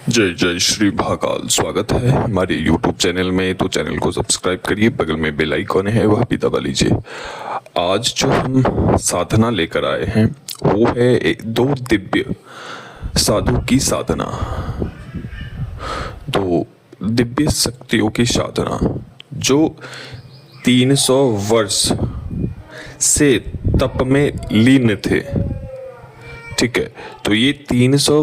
जय जय श्री महाकाल। स्वागत है हमारे YouTube चैनल में। तो चैनल को सब्सक्राइब करिए, बगल में बेल आइकॉन है वह भी दबा लीजिए। आज जो हम साधना लेकर आए हैं वो है दो दिव्य साधु की साधना, दो दिव्य शक्तियों की साधना जो 300 वर्ष से तप में लीन थे। ठीक है, तो ये 300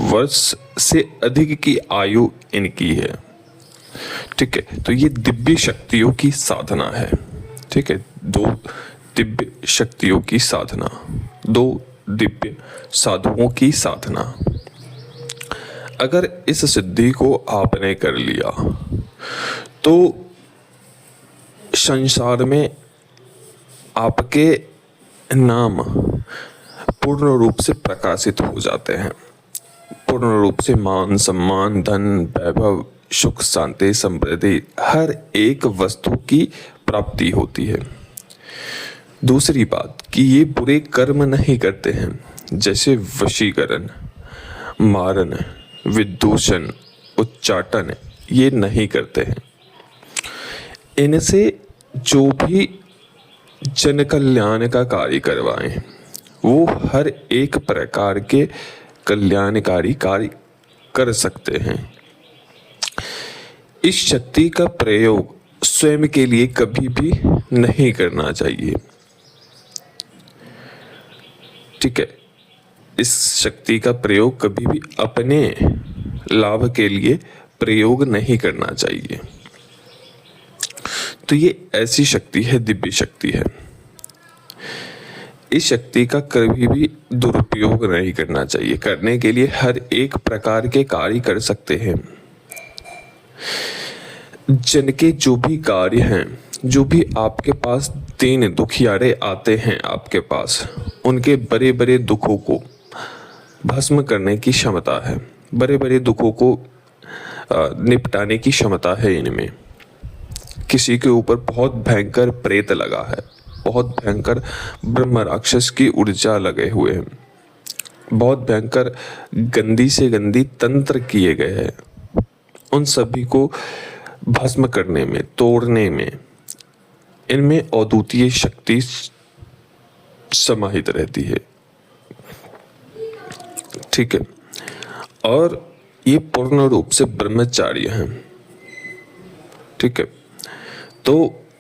वर्ष से अधिक की आयु इनकी है। ठीक है, तो ये दिव्य शक्तियों की साधना है। ठीक है, दो दिव्य शक्तियों की साधना, दो दिव्य साधुओं की साधना। अगर इस सिद्धि को आपने कर लिया तो संसार में आपके नाम पूर्ण रूप से प्रकाशित हो जाते हैं। पूर्ण रूप से मान सम्मान, धन, वैभव, सुख, शांति, समृद्धि, हर एक वस्तु की प्राप्ति होती है। दूसरी बात कि ये बुरे कर्म नहीं करते हैं, जैसे वशीकरण, मारन, विदूषण, उच्चाटन, ये नहीं करते हैं। इनसे जो भी जन कल्याण का कार्य करवाएं वो हर एक प्रकार के कल्याणकारी कार्य कर सकते हैं। इस शक्ति का प्रयोग स्वयं के लिए कभी भी नहीं करना चाहिए। ठीक है, इस शक्ति का प्रयोग कभी भी अपने लाभ के लिए प्रयोग नहीं करना चाहिए। तो ये ऐसी शक्ति है, दिव्य शक्ति है। इस शक्ति का कभी भी दुरुपयोग नहीं करना चाहिए। करने के लिए हर एक प्रकार के कार्य कर सकते हैं। जन के जो भी कार्य हैं, जो भी आपके पास दीन दुखियारे आते हैं आपके पास, उनके बड़े बड़े दुखों को भस्म करने की क्षमता है। बड़े बड़े दुखों को निपटाने की क्षमता है इनमें। किसी के ऊपर बहुत भयंकर प्रेत लगा है, बहुत भयंकर ब्रह्म राक्षस की ऊर्जा लगे हुए हैं, बहुत भयंकर गंदी से गंदी तंत्र किए गए हैं, उन सभी को भस्म करने में, तोड़ने में इनमें अद्वितीय शक्ति समाहित रहती है। ठीक है, और ये पूर्ण रूप से ब्रह्मचार्य हैं। ठीक है, तो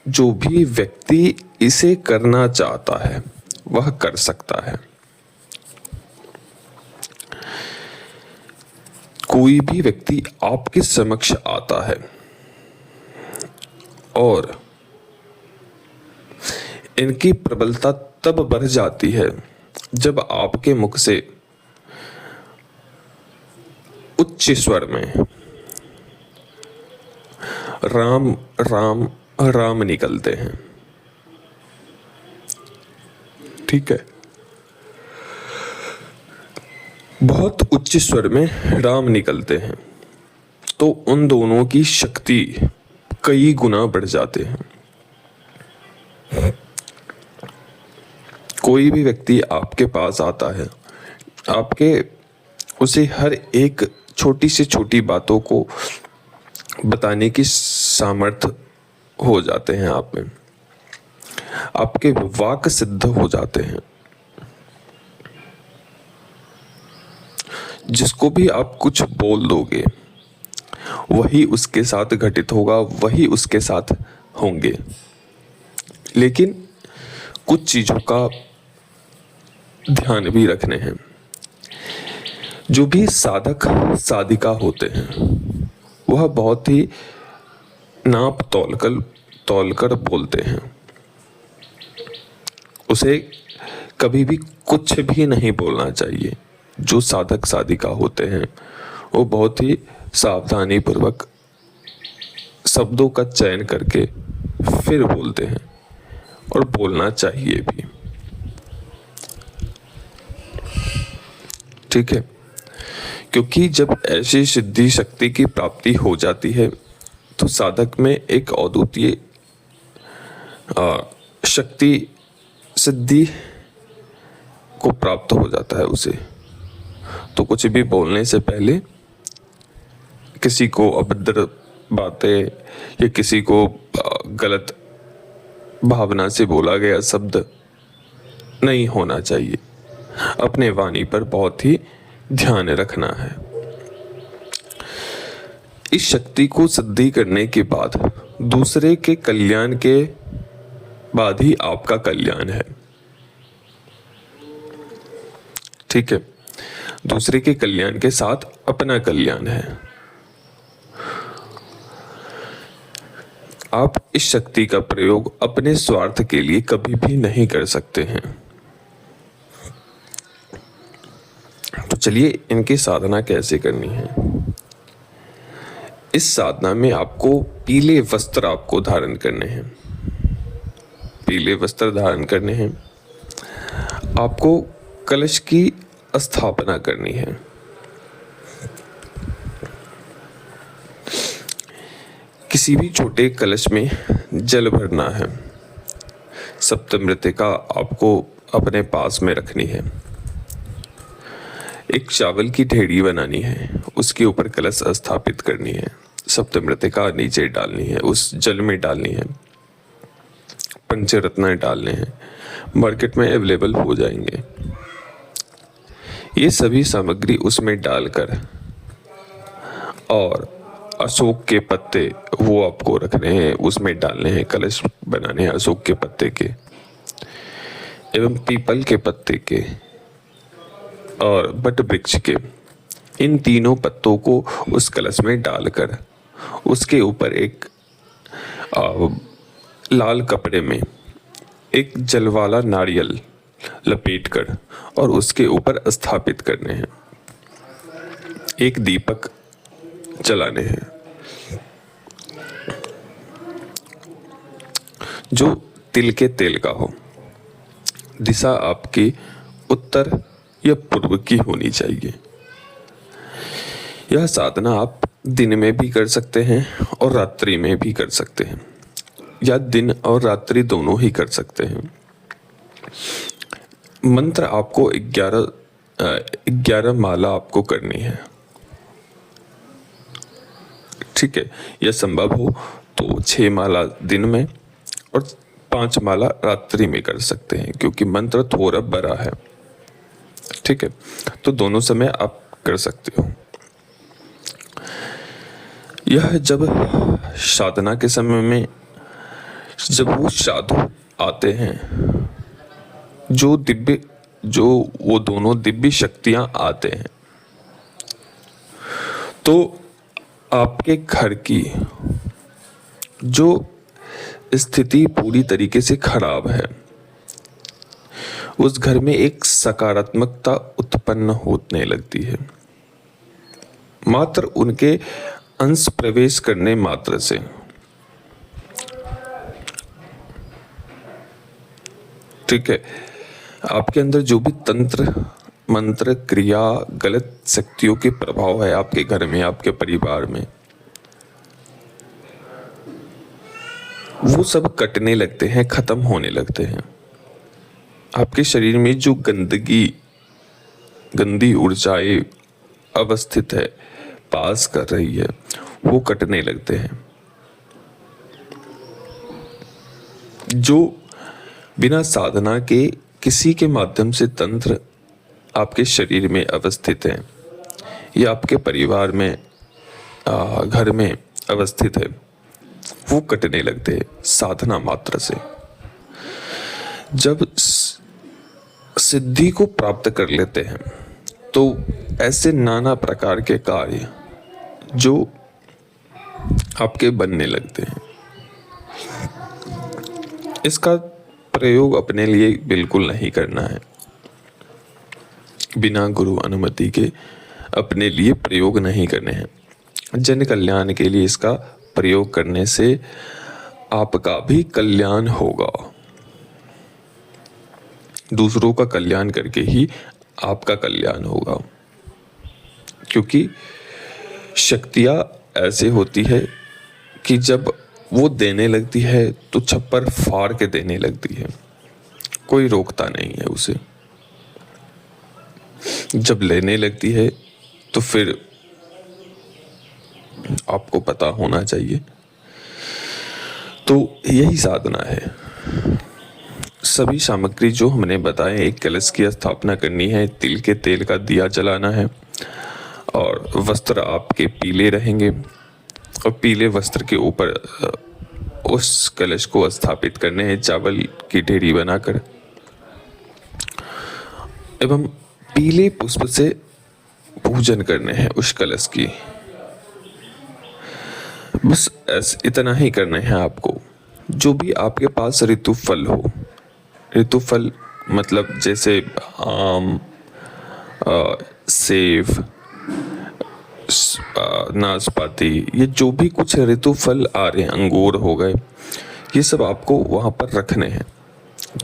जो भी व्यक्ति इसे करना चाहता है वह कर सकता है। कोई भी व्यक्ति आपके समक्ष आता है और इनकी प्रबलता तब बढ़ जाती है जब आपके मुख से उच्च स्वर में राम राम राम निकलते हैं। ठीक है, बहुत उच्च स्वर में राम निकलते हैं तो उन दोनों की शक्ति कई गुना बढ़ जाते हैं। कोई भी व्यक्ति आपके पास आता है, आपके उसे हर एक छोटी से छोटी बातों को बताने की सामर्थ्य हो जाते हैं आप में, आपके वाक सिद्ध हो जाते हैं। जिसको भी आप कुछ बोल दोगे वही उसके साथ घटित होगा, वही उसके साथ होंगे। लेकिन कुछ चीजों का ध्यान भी रखने हैं। जो भी साधक साधिका होते हैं वह बहुत ही नाप तौलकर बोलते हैं। उसे कभी भी कुछ भी नहीं बोलना चाहिए। जो साधक साधिका होते हैं वो बहुत ही सावधानी पूर्वक शब्दों का चयन करके फिर बोलते हैं, और बोलना चाहिए भी। ठीक है, क्योंकि जब ऐसी सिद्धि शक्ति की प्राप्ति हो जाती है तो साधक में एक अद्वितीय शक्ति सिद्धि को प्राप्त हो जाता है उसे। तो कुछ भी बोलने से पहले किसी को अभद्र बातें या किसी को गलत भावना से बोला गया शब्द नहीं होना चाहिए। अपने वाणी पर बहुत ही ध्यान रखना है। इस शक्ति को सिद्धि करने के बाद दूसरे के कल्याण के बाद ही आपका कल्याण है। ठीक है, दूसरे के कल्याण के साथ अपना कल्याण है। आप इस शक्ति का प्रयोग अपने स्वार्थ के लिए कभी भी नहीं कर सकते हैं। तो चलिए इनकी साधना कैसे करनी है। इस साधना में आपको पीले वस्त्र आपको धारण करने हैं। पीले वस्त्र धारण करने हैं। आपको कलश की स्थापना करनी है। किसी भी छोटे कलश में जल भरना है। सप्तमृतिका आपको अपने पास में रखनी है। एक चावल की ढेरी बनानी है, उसके ऊपर कलश स्थापित करनी है। सप्तमृतिका नीचे डालनी है, उस जल में डालनी है। पंचरत्न डालने हैं, मार्केट में अवेलेबल हो जाएंगे। ये सभी सामग्री उसमें डालकर और अशोक के पत्ते वो आपको रखने हैं, उसमें डालने हैं। कलश बनाने हैं अशोक के पत्ते के एवं पीपल के पत्ते के और बट वृक्ष के। इन तीनों पत्तों को उस कलश में डालकर उसके ऊपर एक लाल कपड़े में एक जल वाला नारियल लपेटकर और उसके ऊपर स्थापित करने हैं। एक दीपक जलाने हैं जो तिल के तेल का हो। दिशा आपकी उत्तर या पूर्व की होनी चाहिए। यह साधना आप दिन में भी कर सकते हैं और रात्रि में भी कर सकते हैं, या दिन और रात्रि दोनों ही कर सकते हैं। मंत्र आपको 11 माला आपको करनी है। ठीक है, यह संभव हो तो 6 माला दिन में और 5 माला रात्रि में कर सकते हैं, क्योंकि मंत्र थोड़ा बड़ा है। ठीक है, तो दोनों समय आप कर सकते हो। यह जब साधना के समय में जब वो साधु आते हैं, जो वो दोनों दिव्य शक्तियां आते हैं, तो आपके घर की जो स्थिति पूरी तरीके से खराब है, उस घर में एक सकारात्मकता उत्पन्न होने लगती है, मात्र उनके अंश प्रवेश करने मात्र से। ठीक है, आपके अंदर जो भी तंत्र मंत्र क्रिया गलत शक्तियों के प्रभाव है आपके घर में, आपके परिवार में, वो सब कटने लगते हैं, खत्म होने लगते हैं। आपके शरीर में जो गंदी ऊर्जाएं अवस्थित है, पास कर रही है, वो कटने लगते हैं। जो बिना साधना के किसी के माध्यम से तंत्र आपके शरीर में अवस्थित है या आपके परिवार में घर में अवस्थित है, वो कटने लगते हैं साधना मात्र से। जब सिद्धि को प्राप्त कर लेते हैं तो ऐसे नाना प्रकार के कार्य जो आपके बनने लगते हैं, इसका प्रयोग अपने लिए बिल्कुल नहीं करना है। बिना गुरु अनुमति के अपने लिए प्रयोग नहीं करने हैं। जन कल्याण के लिए इसका प्रयोग करने से आपका भी कल्याण होगा। दूसरों का कल्याण करके ही आपका कल्याण होगा, क्योंकि शक्तियां ऐसे होती है कि जब वो देने लगती है तो छप्पर फाड़ के देने लगती है, कोई रोकता नहीं है उसे। जब लेने लगती है तो फिर आपको पता होना चाहिए। तो यही साधना है। सभी सामग्री जो हमने बताए, एक कलश की स्थापना करनी है, तिल के तेल का दिया जलाना है, और वस्त्र आपके पीले रहेंगे, और पीले वस्त्र के ऊपर उस कलश को स्थापित करने हैं चावल की ढेरी बनाकर, एवं पीले पुष्प से पूजन करने हैं उस कलश की। बस इतना ही करना है आपको। जो भी आपके पास ऋतु फल हो, ऋतु फल मतलब जैसे आम, सेब, नाशपाती, ये जो भी कुछ ऋतु फल आ रहे हैं, अंगूर हो गए, ये सब आपको वहां पर रखने हैं।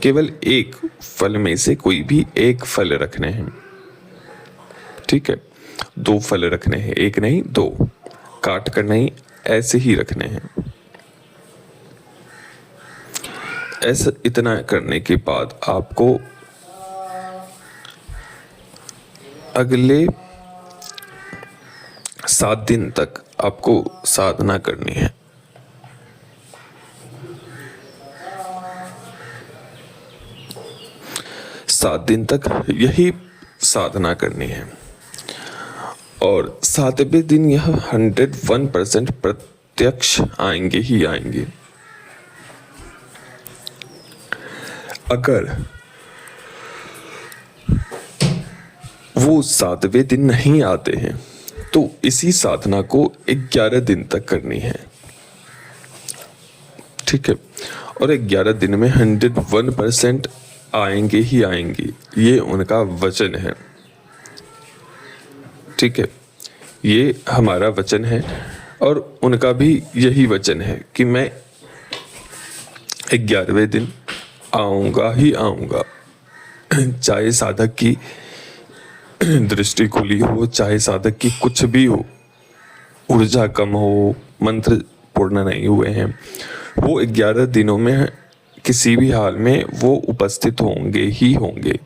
केवल एक फल में से कोई भी एक फल रखने हैं, ठीक है। 2 फल रखने हैं, एक नहीं 2, काट कर नहीं, ऐसे ही रखने हैं। ऐसा इतना करने के बाद आपको अगले 7 दिन तक आपको साधना करनी है। सात दिन तक यही साधना करनी है, और 7वें दिन यह 101% प्रत्यक्ष आएंगे ही आएंगे। अगर वो 7वें दिन नहीं आते हैं तो इसी साधना को 11 दिन तक करनी है, ठीक है। और 11 दिन में 101% आएंगे ही आएंगे, ये उनका वचन है, ठीक है। ये हमारा वचन है और उनका भी यही वचन है कि मैं 11वें दिन आऊंगा ही आऊंगा, चाहे साधक की दृष्टि खुली हो, चाहे साधक की कुछ भी हो, ऊर्जा कम हो, मंत्र पूर्ण नहीं हुए हैं, वो 11 दिनों में किसी भी हाल में वो उपस्थित होंगे ही होंगे।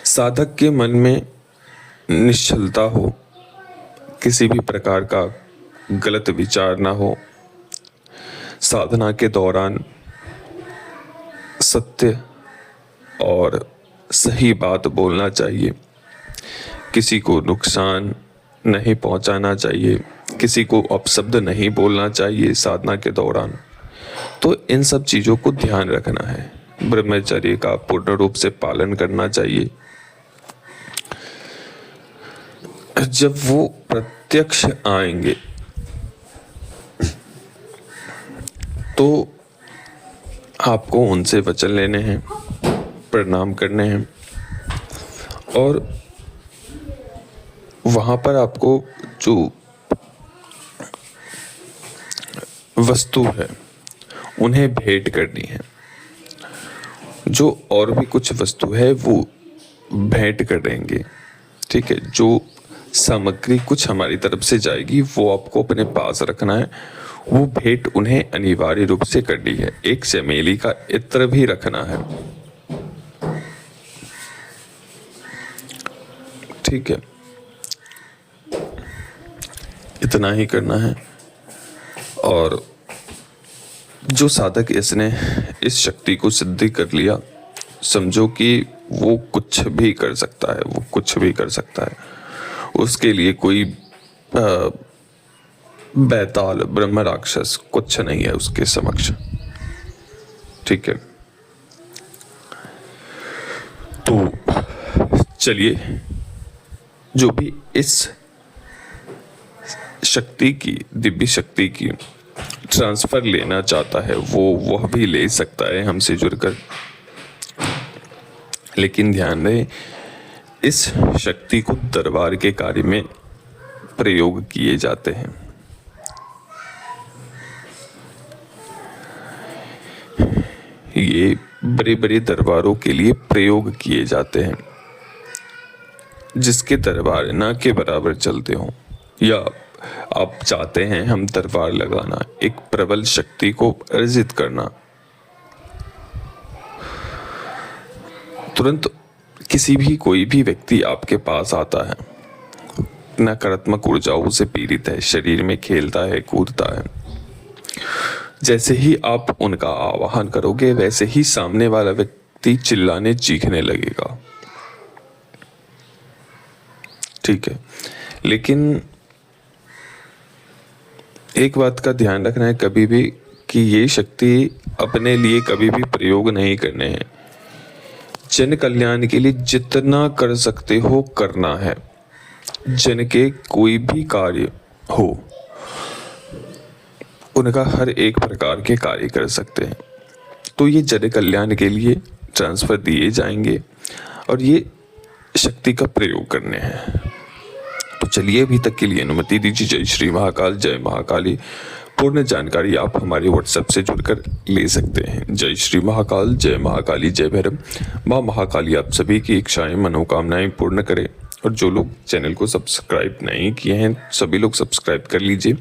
साधक के मन में निश्चलता हो, किसी भी प्रकार का गलत विचार ना हो, साधना के दौरान सत्य और सही बात बोलना चाहिए, किसी को नुकसान नहीं पहुंचाना चाहिए, किसी को अपशब्द नहीं बोलना चाहिए साधना के दौरान। तो इन सब चीज़ों को ध्यान रखना है। ब्रह्मचर्य का पूर्ण रूप से पालन करना चाहिए। जब वो प्रत्यक्ष आएंगे तो आपको उनसे वचन लेने हैं, प्रणाम करने हैं, और वहां पर आपको जो वस्तु है उन्हें भेंट करनी है। जो और भी कुछ वस्तु है वो भेंट कर देंगे, ठीक है। जो सामग्री कुछ हमारी तरफ से जाएगी वो आपको अपने पास रखना है, वो भेंट उन्हें अनिवार्य रूप से करनी है। एक चमेली का इत्र भी रखना है, ठीक है। इतना ही करना है। और जो साधक इसने इस शक्ति को सिद्धि कर लिया, समझो कि वो कुछ भी कर सकता है, वो कुछ भी कर सकता है। उसके लिए कोई बैताल ब्रह्म राक्षस कुछ नहीं है उसके समक्ष, ठीक है। तो चलिए, जो भी इस शक्ति की, दिव्य शक्ति की ट्रांसफर लेना चाहता है वह भी ले सकता है हमसे जुड़कर। लेकिन ध्यान रहे, इस शक्ति को दरबार के कार्य में प्रयोग किए जाते हैं। ये बड़े बड़े दरबारों के लिए प्रयोग किए जाते हैं, जिसके दरबार ना के बराबर चलते हों, या आप चाहते हैं हम दरबार लगाना, एक प्रबल शक्ति को अर्जित करना। तुरंत किसी भी कोई भी व्यक्ति आपके पास आता है नकारात्मक ऊर्जाओं से पीड़ित है, शरीर में खेलता है, कूदता है। जैसे ही आप उनका आवाहन करोगे वैसे ही सामने वाला व्यक्ति चिल्लाने चीखने लगेगा। ठीक है, लेकिन एक बात का ध्यान रखना है कभी भी कि ये शक्ति अपने लिए कभी भी प्रयोग नहीं करने हैं। जन कल्याण के लिए जितना कर सकते हो करना है। जन के कोई भी कार्य हो, उनका हर एक प्रकार के कार्य कर सकते हैं, तो ये जन कल्याण के लिए ट्रांसफर दिए जाएंगे और ये शक्ति का प्रयोग करने हैं। तो चलिए अभी तक के लिए अनुमति दीजिए। जय श्री महाकाल, जय महाकाली। पूर्ण जानकारी आप हमारे व्हाट्सएप से जुड़कर ले सकते हैं। जय श्री महाकाल, जय महाकाली, जय भैरव। माँ महाकाली आप सभी की इच्छाएं मनोकामनाएं पूर्ण करे। और जो लोग चैनल को सब्सक्राइब नहीं किए हैं सभी लोग सब्सक्राइब कर लीजिए